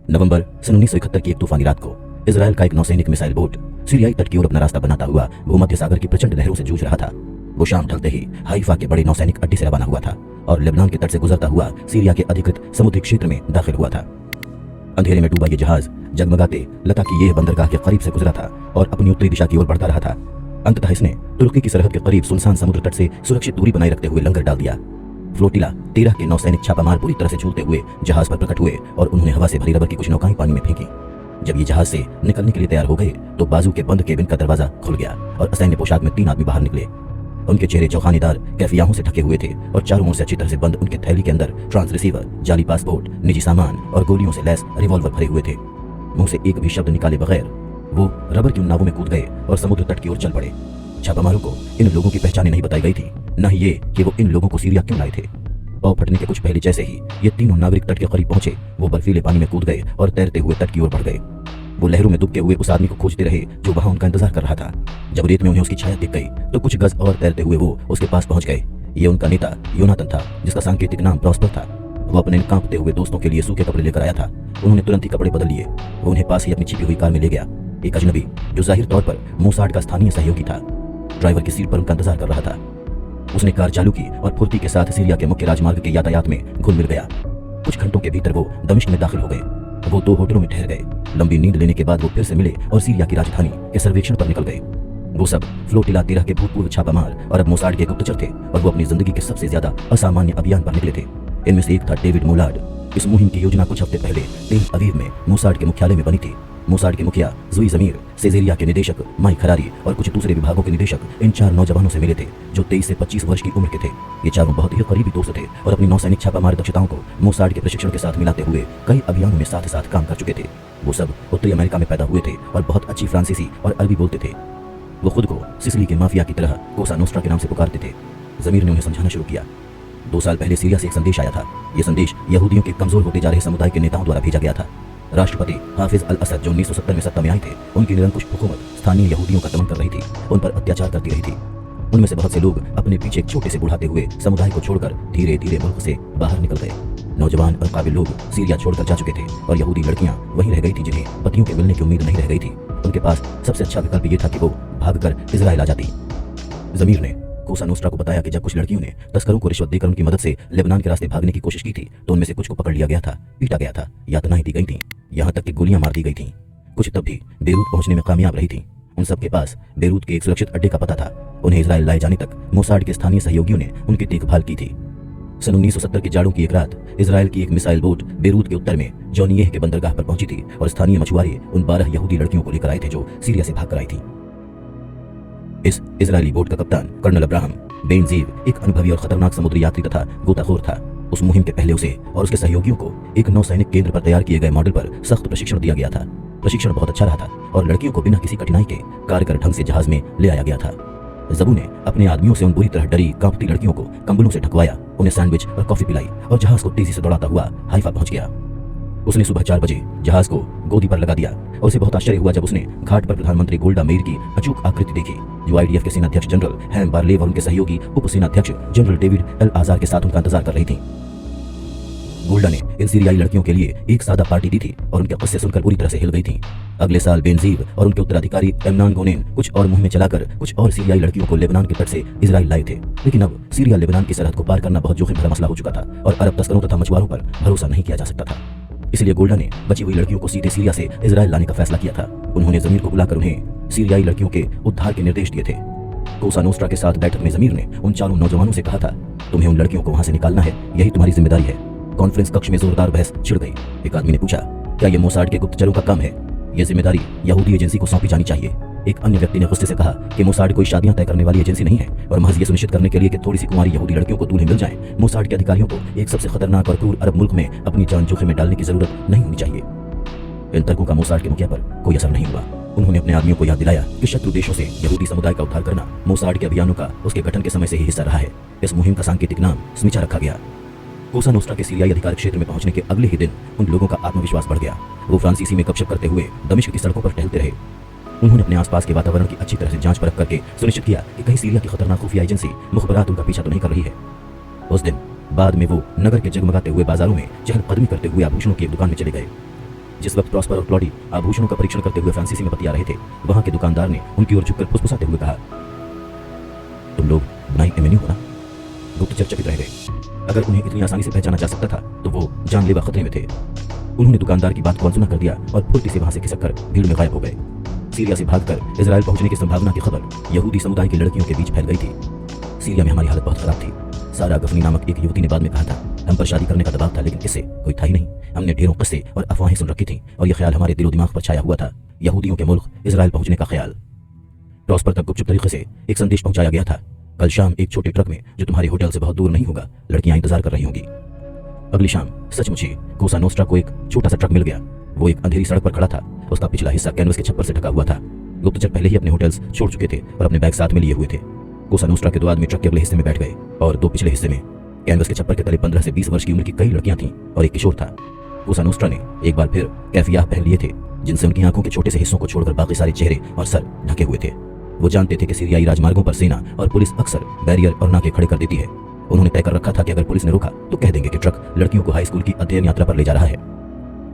नवंबर सन 1971 की एक तूफानी रात को इजराइल का एक नौसैनिक मिसाइल बोट सीरियाई तट की ओर अपना रास्ता बनाता हुआ भूमध्य सागर की प्रचंड लहरों से जूझ रहा था। वो शाम ढलते ही हाइफा के बड़े नौसैनिक अड्डे से रवाना हुआ था और लेबनान के तट से गुजरता हुआ सीरिया के अधिकृत समुद्री क्षेत्र में दाखिल हुआ था। अंधेरे में डूबा ये जहाज जगमगाते लता की यह बंदरगाह के करीब से गुजरा था और अपनी उत्तरी दिशा की ओर बढ़ता रहा था। अंततः इसने तुर्की की सरहद के करीब सुनसान समुद्र तट से सुरक्षित दूरी बनाए रखते हुए लंगर डाल दिया। फ्लोटिला 13 के नौसैनिक छापामार पूरी तरह से झूलते हुए जहाज पर प्रकट हुए और उन्होंने हवा से भरी रबर की कुछ नौकाएं पानी में फेंकी। जब ये जहाज से निकलने के लिए तैयार हो गए तो बाजू के बंद केबिन का दरवाजा खुल गया और असैन्य पोशाक में 3 आदमी बाहर निकले। उनके चेहरे चौखानेदार कैफियाहों से ढके हुए थे और चारों ओर से अच्छी तरह से बंद उनके थैली के अंदर ट्रांस रिसीवर, जाली पासपोर्ट, निजी सामान और गोलियों से लैस रिवॉल्वर भरे हुए थे। मुंह से एक भी शब्द निकाले बगैर वो रबर की उन नावों में कूद गए और समुद्र तट की ओर चल पड़े। छापामारों को इन लोगों की पहचानें नहीं बताई गई थी, न ही ये कि वो इन लोगों को सीरिया क्यों लाए थे। पांव फटने के कुछ पहले जैसे ही ये तीनों नागरिक तट के करीब पहुंचे, वो बर्फीले पानी में कूद गए और तैरते हुए तट की ओर बढ़ गए। वो लहरों में दुबके हुए उस आदमी को खोजते रहे जो वहां उनका इंतजार कर रहा था। जब रेत में उन्हें उसकी छाया दिख गई तो कुछ गज और तैरते हुए वो उसके पास पहुंच गए। ये उनका नेता योनातन था, जिसका सांकेतिक नाम प्रॉस्पर था। वो अपने कांपते हुए दोस्तों के लिए सूखे कपड़े लेकर आया था। उन्होंने तुरंत ही कपड़े बदल लिए। वो उन्हें पास ही अपनी छिपी हुई कार में ले गया। एक अजनबी जो जाहिर तौर पर मोसाड का स्थानीय सहयोगी था, ड्राइवर की सीट पर उनका इंतजार कर रहा था। उसने कार चालू की और फुर्ती के साथ सीरिया के मुख्य राजमार्ग के यातायात में घुल मिल गया। कुछ घंटों के भीतर वो दमिश्क में दाखिल हो गए। वो 2 होटलों में ठहर गए। लंबी नींद लेने के बाद वो फिर से मिले और सीरिया की राजधानी के सर्वेक्षण पर निकल गए। वो सब फ्लोटिला 13 के भूतपूर्व छापामार और अब मोसाड के गुप्तचर थे और वो अपनी जिंदगी के सबसे ज्यादा असामान्य अभियान पर निकले थे। इनमें से एक था डेविड मोलाड। इस मुहिम की योजना कुछ हफ्ते पहले तेल अवीव में मोसाड के मुख्यालय में बनी थी। मोसाड के मुखिया जुई जमीर, सेजेरिया के निदेशक माइक खरारी और कुछ दूसरे विभागों के निदेशक इन 4 नौजवानों से मिले थे जो 23 से 25 वर्ष की उम्र के थे। ये चारों बहुत ही करीबी दोस्त थे और अपनी नौसैनिक छापामार दक्षताओं को मोसाड के प्रशिक्षण के साथ मिलाते हुए कई अभियानों में साथ साथ काम कर चुके थे। वो सब उत्तरी अमेरिका में पैदा हुए थे और बहुत अच्छी फ्रांसीसी और अरबी बोलते थे। वो खुद को सिसिली के माफिया की तरह कोसा नोस्ट्रा के नाम से पुकारते थे। जमीर ने उन्हें समझाना शुरू किया। 2 साल पहले सीरिया से एक संदेश आया था। यह संदेश यहूदियों के कमजोर होते जा रहे समुदाय के नेताओं द्वारा भेजा गया था। राष्ट्रपति हाफिज अल असद जो 1970 में सत्ता में आए थे, उनकी निरंकुश हुकूमत स्थानीय यहूदियों का दमन कर रही थी, उन पर अत्याचार करती रही थी। उनमें से बहुत से लोग अपने पीछे एक छोटे से बुढ़ाते हुए समुदाय को छोड़कर धीरे धीरे मुल्क से बाहर निकल गए। नौजवान और काबिल लोग सीरिया छोड़कर जा चुके थे और यहूदी लड़कियां वहीं रह गई थी जिन्हें पतियों के मिलने की उम्मीद नहीं रह गई थी। उनके पास सबसे अच्छा विकल्प ये था कि वो भागकर इजराइल आ जाती। जमीर ने कोसा नोस्ट्रा को बताया कि जब कुछ लड़कियों ने तस्करों को रिश्वत देकर उनकी मदद से लेबनान के रास्ते भागने की कोशिश की थी तो उनमें से कुछ को पकड़ लिया गया था, पीटा गया था, यातनाएं दी गई थीं, यहाँ तक कि गोलियां मार दी गई थीं। कुछ तब भी बेरूत पहुंचने में कामयाब रही थीं। उन सबके पास बेरूत के एक सुरक्षित अड्डे का पता था। उन्हें इजराइल लाए जाने तक मोसाड के स्थानीय सहयोगियों ने उनकी देखभाल की थी। सन 1970 के जाड़ों की एक रात इजराइल की एक मिसाइल बोट बेरूत के उत्तर में जॉनियह के बंदरगाह पर पहुंची थी और स्थानीय मछुआरे उन 12 यहूदी लड़कियों को लेकर आए थे जो सीरिया से भाग कर आई थी। इस इजरायली बोट का कप्तान कर्नल अब्राहम बेनजीव एक अनुभवी और खतरनाक समुद्री यात्री तथा गोताखोर था। उस मुहिम के पहले उसे और उसके सहयोगियों को एक नौसैनिक केंद्र पर तैयार किए गए मॉडल पर सख्त प्रशिक्षण दिया गया था। प्रशिक्षण बहुत अच्छा रहा था और लड़कियों को बिना किसी कठिनाई के कारगर ढंग से जहाज में ले आया गया था। जबू ने अपने आदमियों से उन बुरी तरह डरी कांपती लड़कियों को कंबलों से ढकवाया, उन्हें सैंडविच और कॉफी पिलाई और जहाज को तेजी से दौड़ाता हुआ हाइफा पहुंच गया। उसने सुबह 4 बजे जहाज को गोदी पर लगा दिया और उसे बहुत आश्चर्य हुआ जब उसने घाट पर प्रधानमंत्री गोल्डा मेयर की अचूक आकृति देखी जो आईडीएफ के सेनाध्यक्ष जनरल हैम बारलेव और उनके सहयोगी उप सेनाध्यक्ष जनरल डेविड एल आजार के साथ उनका इंतजार कर रही थी। गोल्डा ने इन सीरियाई लड़कियों के लिए एक सादा पार्टी दी थी और उनके किस्से सुनकर पूरी तरह से हिल गई थी। अगले साल बेनजीव और उनके उत्तराधिकारी एमनान गोनेन कुछ और मुंह में चलाकर कुछ और सीरियाई लड़कियों को लेबनान के तट से इजराइल लाए थे। लेकिन अब सीरिया लेबनान की सरहद को पार करना बहुत जोखिम भरा मसला हो चुका था और अरब तस्करों तथा मछुआरों पर भरोसा नहीं किया जा सकता था। इसलिए गोल्डा ने बची हुई लड़कियों को सीधे सीरिया से इजराइल लाने का फैसला किया था। उन्होंने जमीर को बुलाकर उन्हें सीरियाई लड़कियों के उद्धार के निर्देश दिए थे। कोसा नोस्ट्रा के साथ बैठक में जमीर ने उन 4 नौजवानों से कहा था, तुम्हें उन लड़कियों को वहां से निकालना है, यही तुम्हारी जिम्मेदारी है। कॉन्फ्रेंस कक्ष में जोरदार बहस छिड़ गई। एक आदमी ने पूछा, क्या यह मोसाड के गुप्तचरों का काम है? यह जिम्मेदारी यहूदी एजेंसी को सौंपी जानी चाहिए। एक अन्य व्यक्ति ने गुस्से से कहा कि मोसाड कोई शादियां तय करने वाली एजेंसी नहीं है और महज ये सुनिश्चित करने के लिए कि थोड़ी सी कुमारी यहूदी लड़कियों को दूल्हे मिल जाएं, मोसाड के अधिकारियों को एक सबसे खतरनाक और क्रूर अरब मुल्क में अपनी जान जोखिम में डालने की जरूरत नहीं होनी चाहिए। इन तर्कों का मोसाड के मुखिया पर कोई असर नहीं हुआ। उन्होंने अपने आदमियों को याद दिलाया कि शत्रु देशों से यहूदी समुदाय का उद्धार करना मोसाड के अभियानों का उसके गठन के समय से ही हिस्सा रहा है। इस मुहिम का सांकेतिक नाम स्मिचा रखा गया। कोसा नोस्ट्रा के सीरियाई अधिकार क्षेत्र में पहुंचने के अगले ही दिन उन लोगों का आत्मविश्वास बढ़ गया। वो फ्रांसीसी में गपशप करते हुए दमिश्क की सड़कों पर टहलते रहे। उन्होंने अपने आसपास के वातावरण की अच्छी तरह से जांच परख करके सुनिश्चित किया कि कहीं सीरिया की खतरनाक खुफिया एजेंसी मुखबरात उनका पीछा तो नहीं कर रही है। उस दिन बाद में वो नगर के जगमगाते हुए बाजारों में चहलकदमी करते हुए आभूषणों की एक दुकान में चले गए। जिस वक्त प्रॉस्पर और क्लॉडी आभूषणों का परीक्षण करते हुए फ्रांसीसी में बतिया रहे थे, वहां के दुकानदार ने उनकी ओर झुककर फुसफुसाते हुए कहा, तुम लोग बनाई एवेन्यू हो ना? गुप्तचर चकित रह गए। अगर उन्हें इतनी आसानी से पहचाना जा सकता था तो वो जानलेवा खतरे में थे। उन्होंने दुकानदार की बात को अनसुना कर दिया और फुर्ती से वहां से खिसक कर भीड़ में गायब हो गए। सीरिया से भागकर इजराइल पहुंचने की संभावना की खबर यहूदी समुदाय की लड़कियों के बीच फैल गई थी। सीरिया में हमारी हालत बहुत खराब थी। सारा गफनी नामक एक युवती ने बाद में कहा था, हम पर शादी करने का दबाव था, लेकिन इससे कोई था ही नहीं। हमने ढेरों किस्से और अफवाहें सुन रखी थी और यह ख्याल हमारे दिलो दिमाग पर छाया हुआ था, यहूदियों के मुल्क इजराइल पहुंचने का ख्याल। प्रॉस्पर तक गुपचुप तरीके से एक संदेश पहुंचाया गया था, कल शाम एक छोटे ट्रक में जो तुम्हारे होटल से बहुत दूर नहीं होगा, लड़कियां इंतजार कर रही होंगी। अगली शाम सचमुच ही कोसा नोस्ट्रा को एक छोटा सा ट्रक मिल गया। वो एक अंधेरी सड़क पर खड़ा था। उसका पिछला हिस्सा कैनवस के छप्पर से ढका हुआ था। गुप्तचर पहले ही अपने होटल्स छोड़ चुके थे और अपने बैग साथ में लिए हुए थे। कोसा नोस्ट्रा के 2 आदमी ट्रक के अगले हिस्से में बैठ गए और 2 पिछले हिस्से में। कैनवस के छप्पर के तले 15 से 20 वर्ष की उम्र की कई लड़कियां थीं और एक किशोर था। कोसा नोस्ट्रा ने एक बार फिर कैफिया पहन लिए थे, जिनसे उनकी आंखों के छोटे से हिस्सों को छोड़कर बाकी सारे चेहरे और सर ढके हुए थे। वो जानते थे कि सीरियाई राजमार्गों पर सेना और पुलिस अक्सर बैरियर और नाके खड़े कर देती है। उन्होंने तय कर रखा था कि अगर पुलिस ने रोका तो कह देंगे कि ट्रक लड़कियों को हाई स्कूल की अध्ययन यात्रा पर ले जा रहा है।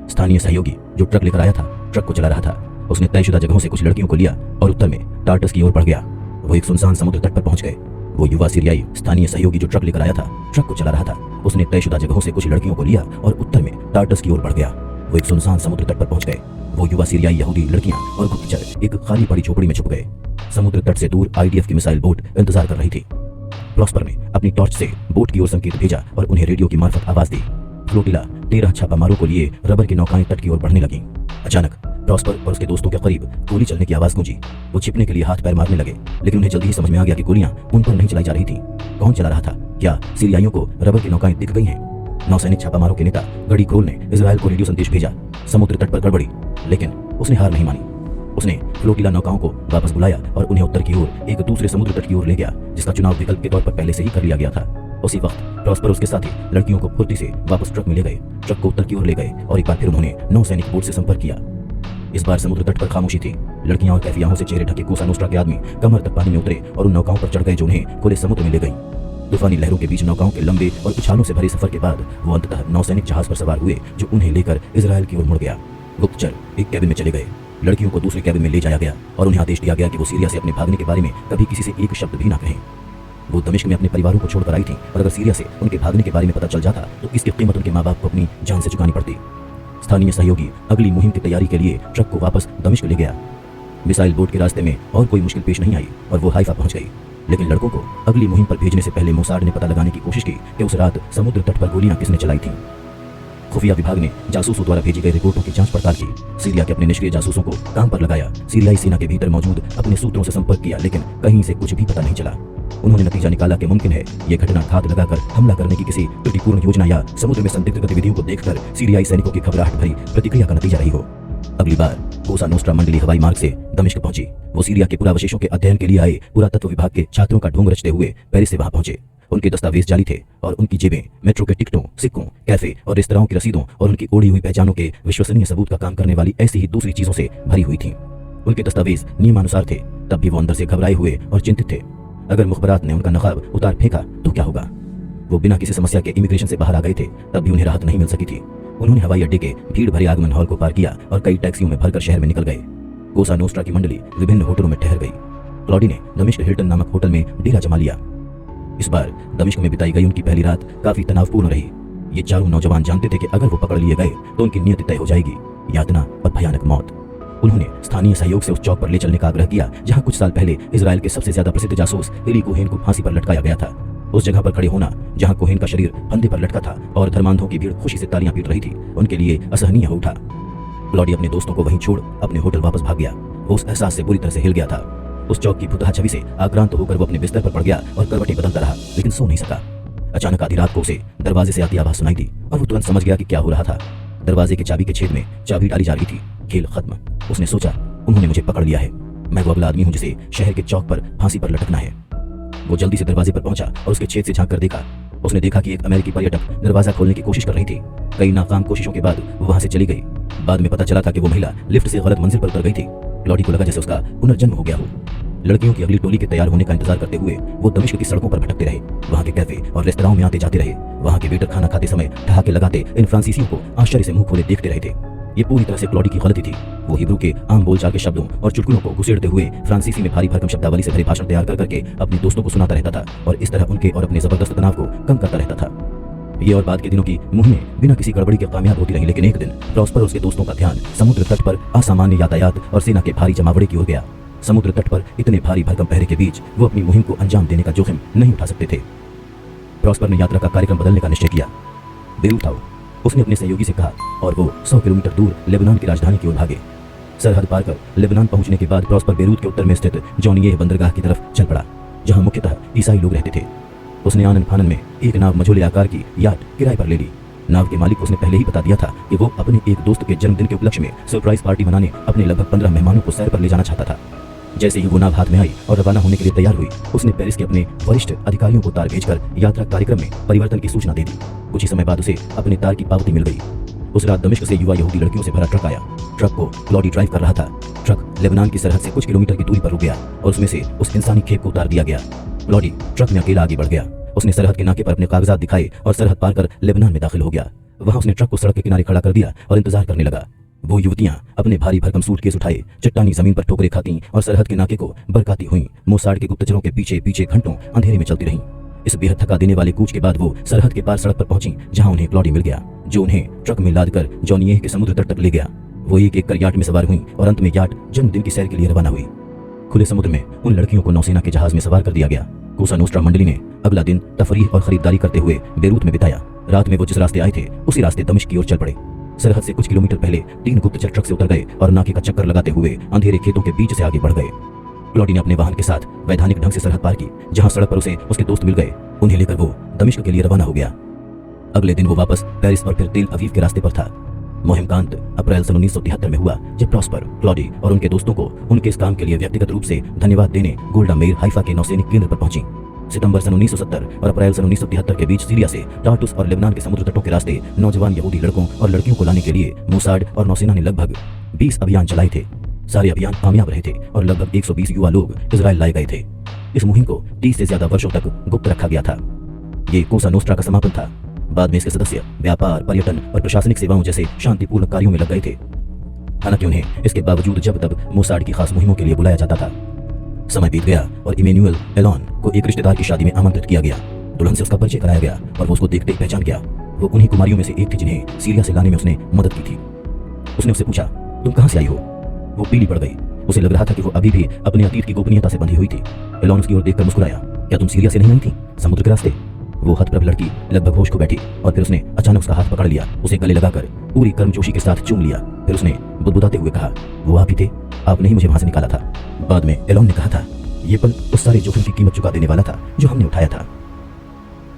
स्थानीय सहयोगी जो ट्रक लेकर आया था, ट्रक को चला रहा था, उसने तयशुदा जगहों से कुछ लड़कियों को लिया और उत्तर में टार्टस की ओर बढ़ गया। वो एक सुनसान समुद्र तट पर पहुंच गए। वो युवा सीरियाई स्थानीय सहयोगी जो ट्रक लेकर आया था, ट्रक को चला रहा था, उसने तयशुदा जगहों से कुछ लड़कियों को लिया और उत्तर में टार्टस की ओर बढ़ गया। वो एक सुनसान समुद्र तट पर पहुंच गए। वो युवा सीरियाई यहूदी लड़कियां और गुप्तचर एक खाली पड़ी झोपड़ी में छुप गए। समुद्र तट से दूर आईडीएफ की मिसाइल बोट इंतजार कर रही थी। प्रॉस्पर ने अपनी टॉर्च से बोट की ओर संकेत भेजा और उन्हें रेडियो की मार्फत आवाज दी। फ्लोटिला 13 छापामारों को लिए रबर की नौकाएं तट की ओर बढ़ने लगीं। अचानक प्रॉस्पर और उसके दोस्तों के करीब गोली चलने की आवाज गूंजी। वो छिपने के लिए हाथ पैर मारने लगे, लेकिन उन्हें जल्दी ही समझ में आ गया कि गोलियां उन पर नहीं चलाई जा रही थी। कौन चला रहा था? क्या सीरियाइयों को रबर की नौकाएं दिख गई हैं? नौसैनिक छापामारों के नेता गड़ी क्रोल ने इजराइल को रेडियो संदेश भेजा, समुद्र तट पर गड़बड़ी। लेकिन उसने हार नहीं मानी। उसने फ्लोटिला नौकाओं को वापस बुलाया और उन्हें उत्तर की ओर एक दूसरे समुद्र तट की ओर ले गया, जिसका चुनाव विकल्प के तौर पर पहले से ही कर लिया गया था। उसी वक्त प्रॉस्पर उसके साथी लड़कियों को फुर्ती से वापस ट्रक में ले गए, ट्रक को उत्तर की ओर ले गए और एक बार फिर उन्होंने नौसैनिक बोट से संपर्क किया। इस बार समुद्र तट पर खामोशी थी। लड़कियां और कैफियाओं से चेहरे ढके कोसा नोस्ट्रा के आदमी कमर तक पानी में उतरे और उन नौकाओं पर चढ़ गए जो उन्हें खुले समुद्र में ले गई। तूफानी लहरों के बीच नौकाओं के लंबे और उछालों से भरे सफर के बाद वो अंततः नौसैनिक जहाज पर सवार हुए, जो उन्हें लेकर इजराइल की ओर मुड़ गया। गुप्तचर एक कैबिन में चले गए। लड़कियों को दूसरे कैबिन में ले जाया गया और उन्हें आदेश दिया गया कि वो सीरिया से अपने भागने के बारे में कभी किसी से एक शब्द भी ना कहें। वो दमिश्क में अपने परिवारों को छोड़कर आई थी और अगर सीरिया से उनके भागने के बारे में पता चल जाता तो इसकी कीमत उनके माँ बाप को अपनी जान से चुकानी पड़ती। स्थानीय सहयोगी अगली मुहिम की तैयारी के लिए ट्रक को वापस दमिश्क ले गया। मिसाइल बोट के रास्ते में और कोई मुश्किल पेश नहीं आई और वो हाइफा पहुंच गई। लेकिन लड़कों को अगली मुहिम पर भेजने से पहले मोसाड ने पता लगाने की कोशिश की कि उस रात समुद्र तट पर गोलियां किसने चलाई थीं। खुफिया विभाग ने जासूसों द्वारा भेजी गई रिपोर्टों की जांच पड़ताल की। सीरिया के अपने निष्क्रिय जासूसों को काम पर लगाया। सीरियाई सेना के भीतर मौजूद अपने सूत्रों से संपर्क किया, लेकिन कहीं से कुछ भी पता नहीं चला। उन्होंने नतीजा निकाला कि मुमकिन है ये घटना घात लगाकर हमला करने की किसी त्रुटिपूर्ण योजना या समुद्र में संदिग्ध गतिविधियों को देखकर सीरियाई सैनिकों की घबराहट भरी प्रतिक्रिया का नतीजा रही हो। अगली बार कोसा नोस्ट्रा मंडली हवाई मार्ग से दमिश्क पहुंची। वो सीरिया के पुरावशेषों के अध्ययन के लिए आए पुरातत्व विभाग के छात्रों का ढोंग रचते हुए पेरिस से वहां पहुंचे। उनके दस्तावेज जाली थे और उनकी जेबें मेट्रो के टिकटों, सिक्कों, कैफे और रेस्तराओं की रसीदों और उनकी ओढ़ी हुई पहचानों के विश्वसनीय सबूत का काम करने वाली ऐसी ही दूसरी चीजों से भरी हुई थीं। उनके दस्तावेज नियमानुसार थे, तब भी वो अंदर से घबराए हुए और चिंतित थे। अगर मुखबरात ने उनका नकाब उतार फेंका तो क्या होगा? वो बिना किसी समस्या के इमिग्रेशन से बाहर आ गए थे, तब भी उन्हें राहत नहीं मिल सकी थी। उन्होंने हवाई अड्डे के भीड़ भरे आगमन हॉल को पार किया और कई टैक्सियों में भरकर शहर में निकल गए। कोसा नोस्ट्रा की मंडली विभिन्न होटलों में ठहर गई। क्लॉडी ने दमिश्क हिल्टन नामक होटल में डेरा जमा लिया। इस बार दमिश्क में बिताई गई उनकी पहली रात काफी तनावपूर्ण रही। ये चारों नौजवान जानते थे कि अगर वो पकड़ लिए गए तो उनकी नियति तय हो जाएगी, यातना और भयानक मौत। उन्होंने स्थानीय सहयोग से उस चौक पर ले चलने का आग्रह किया जहां कुछ साल पहले इजराइल के सबसे ज्यादा प्रसिद्ध जासूस एली कोहेन को फांसी पर लटकाया गया था। उस जगह पर खड़े होना जहां कोहेन का शरीर फंदे पर लटका था और धर्मांधों की भीड़ खुशी से तालियां पीट रही थी, उनके लिए असहनीय हो उठा। क्लॉडी अपने दोस्तों को वहीं छोड़ अपने होटल वापस भाग गया। वो उस एहसास से बुरी तरह से हिल गया था। उस चौक की भुतहा छवि से आक्रांत होकर वो अपने बिस्तर पर पड़ गया और करवटें बदलता रहा, लेकिन सो नहीं सका। अचानक आधी रात को उसे दरवाजे से आती आवाज सुनाई दी और वो तुरंत समझ गया कि क्या हो रहा था। दरवाजे की चाबी के छेद में चाबी डाली जा रही थी। खेल खत्म। उसने सोचा, उन्होंने मुझे पकड़ लिया है। मैं वो अगला आदमी हूं जिसे शहर के चौक पर फांसी पर लटकना है। वो जल्दी से दरवाजे पर पहुंचा और उसके छेद से झांक कर देखा। उसने देखा कि एक अमेरिकी पर्यटक दरवाजा खोलने की कोशिश कर रही थी। कई नाकाम कोशिशों के बाद वो वहां से चली गई। बाद में पता चला था कि वो महिला लिफ्ट से गलत मंजिल पर उतर गई थी। क्लॉडी को लगा जैसे उसका पुनर्जन्म हो गया हो। लड़कियों की अगली टोली के तैयार होने का इंतजार करते हुए वो दमिश्क की सड़कों पर भटकते रहे। वहां के कैफे और रेस्तराओं में आते जाते रहे। वहां के वेटर खाना खाते समय ठहाके लगाते इन फ्रांसीसियों को आश्चर्य से मुंह खोले देखते रहे थे। ये पूरी तरह से क्लॉडी की गलती थी। वो हिब्रू के आम बोलचाल के शब्दों और चुटकुलों को घुसेड़ते हुए फ्रांसीसी में भारी भरकम शब्दावली से भरे भाषण तैयार कर करके अपने दोस्तों को सुनाता रहता था और इस तरह उनके और अपने जबरदस्त तनाव को कम करता रहता था। ये और बाद के दिनों की मुहिमें बिना किसी गड़बड़ी के कामयाब होती रही, लेकिन एक दिन प्रॉस्पर और उसके दोस्तों का ध्यान समुद्र तट पर असामान्य यातायात और सेना के भारी जमावड़े की ओर गया। समुद्र तट पर इतने भारी भरकम पहरे के बीच वो अपनी मुहिम को अंजाम देने का जोखिम नहीं उठा सकते थे। प्रॉस्पर ने यात्रा का कार्यक्रम बदलने का निश्चय किया। बेरूत आओ, उसने अपने सहयोगी से कहा और वो 100 किलोमीटर दूर लेबनान की राजधानी की ओर भागे। सरहद पार कर लेबनान पहुंचने के बाद प्रॉस्पर बेरूत के उत्तर में स्थित जॉनिये बंदरगाह की तरफ चल पड़ा, जहां मुख्यतः ईसाई लोग रहते थे। उसने आनन फानन में एक नाव मझोले आकार की याट किराए पर ले ली। नाव के मालिक को उसने पहले ही बता दिया था कि वो अपने एक दोस्त के जन्मदिन के उपलक्ष्य में सरप्राइज पार्टी मनाने अपने लगभग 15 मेहमानों को सैर पर ले जाना चाहता था। जैसे ही वो नाव हाथ में आई और रवाना होने के लिए तैयार हुई, उसने पेरिस के अपने वरिष्ठ अधिकारियों को तार भेजकर यात्रा कार्यक्रम में परिवर्तन की सूचना दे दी। कुछ ही समय बाद उसे अपने तार की पावती मिल गई। उस रात दमिश्क से युवा यहूदी लड़कियों से भरा ट्रक आया। ट्रक को क्लॉडी ड्राइव कर रहा था। ट्रक लेबनान की सरहद से कुछ किलोमीटर की दूरी पर रुक गया और उसमें से उस इंसानी खेप को उतार दिया गया। क्लॉडी ट्रक में अकेला आगे बढ़ गया। उसने सरहद के नाके पर अपने कागजात दिखाए और सरहद पार कर लेबनान में दाखिल हो गया। वहां उसने ट्रक को सड़क के किनारे खड़ा कर दिया और इंतजार करने लगा। वो युवतियां अपने भारी भरकम सूटकेस उठाए चट्टानी जमीन पर ठोकरे खाती और सरहद के नाके को बरकाती हुई मोसाड के गुप्तचरों के पीछे पीछे घंटों अंधेरे में चलती रहीं। इस बेहद थका देने वाले कूच के बाद वो सरहद के पार सड़क पर पहुंची, जहां उन्हें क्लॉडी मिल गया, जो उन्हें ट्रक में लाद कर जॉनिये के समुद्र तट तक ले गया। वो एक एक कर याट में सवार हुई और अंत में याट जन्मदिन की सैर के लिए रवाना हुई। खुले समुद्र में उन लड़कियों को नौसेना के जहाज में सवार कर दिया गया। कोसा नोस्ट्रा मंडली ने अगला दिन तफरीह और खरीदारी करते हुए बेरूत में बिताया। रात में वो जिस रास्ते आए थे उसी रास्ते दमिश्क की ओर चल पड़े। सरहद से कुछ किलोमीटर पहले 3 गुप्तचर ट्रक से उतर गए और नाके का चक्कर लगाते हुए अंधेरे खेतों के बीच से आगे बढ़ गए। क्लॉडी ने अपने वाहन के साथ वैधानिक ढंग से सरहद पार की, जहां सड़क पर उसे उसके दोस्त मिल गए। उन्हें लेकर वो दमिश्क के लिए रवाना हो गया। अगले दिन वो वापस पेरिस और फिर तेल अवीव के रास्ते पर था। मुहिम का अंत अप्रैल सन 1973 में हुआ, जब प्रॉस्पर, क्लॉडी और उनके दोस्तों को उनके इस काम के लिए व्यक्तिगत रूप से धन्यवाद देने गोल्डा मेयर हाइफा के नौसैनिक केंद्र पर पहुंची। सितंबर सन 1970 और अप्रैल सन 1973 के बीच सीरिया से टार्टुस और लेबनान के समुद्र तटों के रास्ते नौजवान यहूदी लड़कों और लड़कियों को लाने के लिए मोसाड और नौसेना ने लगभग 20 अभियान चलाए थे। सारे अभियान कामयाब रहे थे और लगभग 120 युवा लोग इजराइल लाए गए थे। इस मुहिम को 30 से ज्यादा वर्षों तक गुप्त रखा गया था। ये कोसा नोस्ट्रा का समापन था। बाद में इसके सदस्य व्यापार, पर्यटन और प्रशासनिक सेवाओं जैसे शांतिपूर्ण कार्यों में लग गए थे। हालांकि उन्हें इसके बावजूद जब तब मोसाड की खास मुहिमों के लिए बुलाया जाता था। समय बीत गया और इमेनुअल एलॉन को एक रिश्तेदार की शादी में आमंत्रित किया गया। दुल्हन से उसका परिचय कराया गया और वो उसको देखते ही पहचान गया। वो उन्हीं कुमारियों में से एक थी जिन्हें सीरिया से लाने में उसने मदद की थी। उसने उससे पूछा, तुम कहां से आई हो? वो पीली पड़ गई। उसे लग रहा था कि वो अभी भी अपने अतीत की गोपनीयता से बंधी हुई थी। एलॉन उसकी ओर देखकर मुस्कुराया, क्या तुम सीरिया से नहीं आई थी, समुद्र के रास्ते? वो हतप्रभ लड़की लगभग होश को बैठी और फिर उसने अचानक उसका हाथ पकड़ लिया, उसे गले लगाकर पूरी गर्मजोशी के साथ चूम लिया। फिर उसने बुदबुदाते हुए कहा, वो आप ही थे, आपने ही मुझे वहां से निकाला था। बाद में एलॉन ने कहा था, ये पल उस सारे जोखिम की कीमत चुका देने वाला था जो हमने उठाया था।